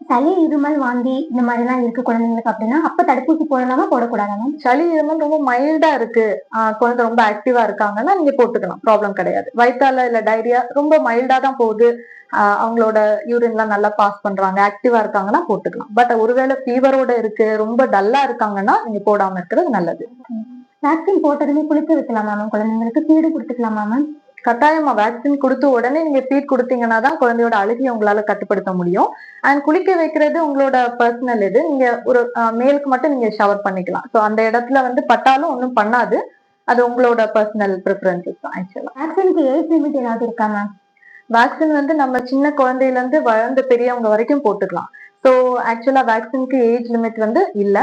சளி, இருமல், வாந்தி இந்த மாதிரிலாம் இருக்கு குழந்தைங்களுக்கு அப்படின்னா, அப்ப தடுப்பூசி போடலாமா? போடக்கூடாதா மேம்? சளி இருமல் ரொம்ப மைல்டா இருக்கு, குழந்தை ரொம்ப ஆக்டிவா இருக்காங்கன்னா நீங்க போட்டுக்கலாம், ப்ராப்ளம் கிடையாது. வயித்தால இல்ல டைரியா ரொம்ப மைல்டா தான் போகுது, அவங்களோட யூரின்லாம் நல்லா பாஸ் பண்றாங்க, ஆக்டிவா இருக்காங்கன்னா போட்டுக்கலாம். பட் ஒருவேளை ஃபீவரோட இருக்கு, ரொம்ப டல்லா இருக்காங்கன்னா நீங்க போடாம இருக்கிறது நல்லது. வேக்சின் போட்டதுமே குளிக்க வைக்கலாமா மேம் குழந்தைங்களுக்கு? ஃபீடு குடுத்துக்கலாமா மேம்? கட்டாயமா வேக்சின் கொடுத்து உடனே நீங்க ஃபீட் கொடுத்தீங்கன்னா தான் குழந்தையோட அழுகையை உங்களால கட்டுப்படுத்த முடியும். அண்ட் குளிக்க வைக்கிறது உங்களோட பர்சனல் இது. நீங்க ஒரு மேலுக்கு மட்டும் நீங்க ஷவர் பண்ணிக்கலாம். ஸோ அந்த இடத்துல வந்து பட்டாலும் ஒன்றும் பண்ணாது. அது உங்களோட பர்சனல் ப்ரிஃபரன்சஸ் தான் ஆக்சுவலா. வேக்சினுக்கு ஏஜ் லிமிட் ஏதாவது இருக்கா மேம்? வேக்சின் வந்து நம்ம சின்ன குழந்தையில இருந்து வளர்ந்த பெரியவங்க வரைக்கும் போட்டுக்கலாம். ஸோ ஆக்சுவலா வேக்சினுக்கு ஏஜ் லிமிட் வந்து இல்ல.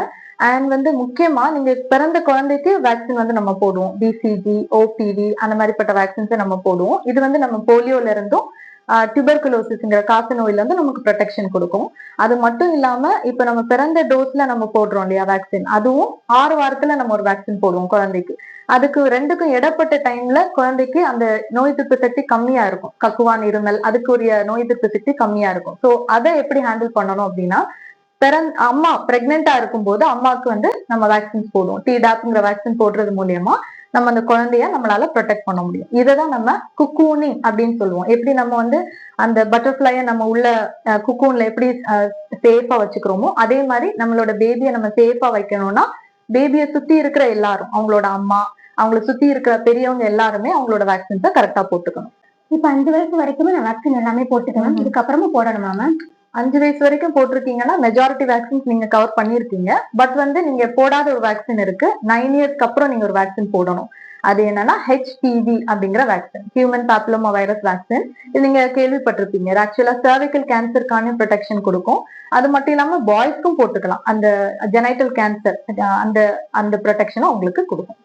அண்ட் வந்து முக்கியமா நீங்க பிறந்த குழந்தைக்கு வேக்சின் வந்து நம்ம போடுவோம். பிசிஜி, ஓபிவி அந்த மாதிரிப்பட்ட வேக்சின்ஸை நம்ம போடுவோம். இது வந்து நம்ம போலியோல இருந்தும் டியூபர்குலோசிஸ்ங்கிற காச நோயில இருந்து நமக்கு ப்ரொடெக்ஷன் கொடுக்கும். அது மட்டும் இல்லாம இப்ப நம்ம பிறந்த டோஸ்ல நம்ம போடுறோம் இல்லையா வேக்சின், அதுவும் 6 வாரத்துல நம்ம ஒரு வேக்சின் போடுவோம் குழந்தைக்கு. அதுக்கு 2க்கும் இடப்பட்ட டைம்ல குழந்தைக்கு அந்த நோய் எதிர்ப்பு சக்தி கம்மியா இருக்கும். கக்குவான், இருமல் அதுக்குரிய நோய் எதிர்ப்பு சக்தி கம்மியா இருக்கும். ஸோ அதை எப்படி ஹேண்டில் பண்ணணும் அப்படின்னா, அம்மா பிரெக்னெண்டா இருக்கும்போது அம்மாவுக்கு வந்து நம்ம வேக்சின்ஸ் போடுவோம். டிடாப்ங்கிற வேக்சின் போடுறது மூலியமா நம்ம அந்த குழந்தைய நம்மளால ப்ரொடெக்ட் பண்ண முடியும். இததான் நம்ம குக்கூனிங் அப்படின்னு சொல்லுவோம். எப்படி நம்ம வந்து அந்த பட்டர்ஃபிளைய நம்ம உள்ள குக்கூன்ல எப்படி சேஃபா வச்சுக்கிறோமோ, அதே மாதிரி நம்மளோட பேபியை நம்ம சேஃபா வைக்கணும்னா பேபியை சுத்தி இருக்கிற எல்லாரும், அவங்களோட அம்மா, அவங்களை சுத்தி இருக்கிற பெரியவங்க எல்லாருமே அவங்களோட வேக்சின்ஸை கரெக்டா போட்டுக்கணும். இப்ப 5 வயசு வரைக்குமே நான் வேக்சின் எல்லாமே போட்டுக்கணும். இதுக்கப்புறமும் போடணுமா மேம்? 5 வயசு வரைக்கும் போட்டிருக்கீங்கன்னா மெஜாரிட்டி வேக்சின்ஸ் நீங்க கவர் பண்ணிருக்கீங்க. பட் வந்து நீங்க போடாத ஒரு வேக்சின் இருக்கு. 9 இயர்ஸ்க்கு அப்புறம் நீங்க ஒரு வேக்சின் போடணும். அது என்னன்னா ஹெச்பிவி அப்படிங்கிற vaccine, human papilloma virus vaccine. இது நீங்க கேள்விப்பட்டிருப்பீங்க. ஆக்சுவலா சர்விக்கல் கேன்சருக்கான ப்ரொடெக்ஷன் கொடுக்கும். அது மட்டும் இல்லாம பாய்ஸ்க்கும் போட்டுக்கலாம். அந்த ஜெனைட்டல் கேன்சர் அந்த அந்த ப்ரொடெக்ஷனும் உங்களுக்கு கொடுக்கும்.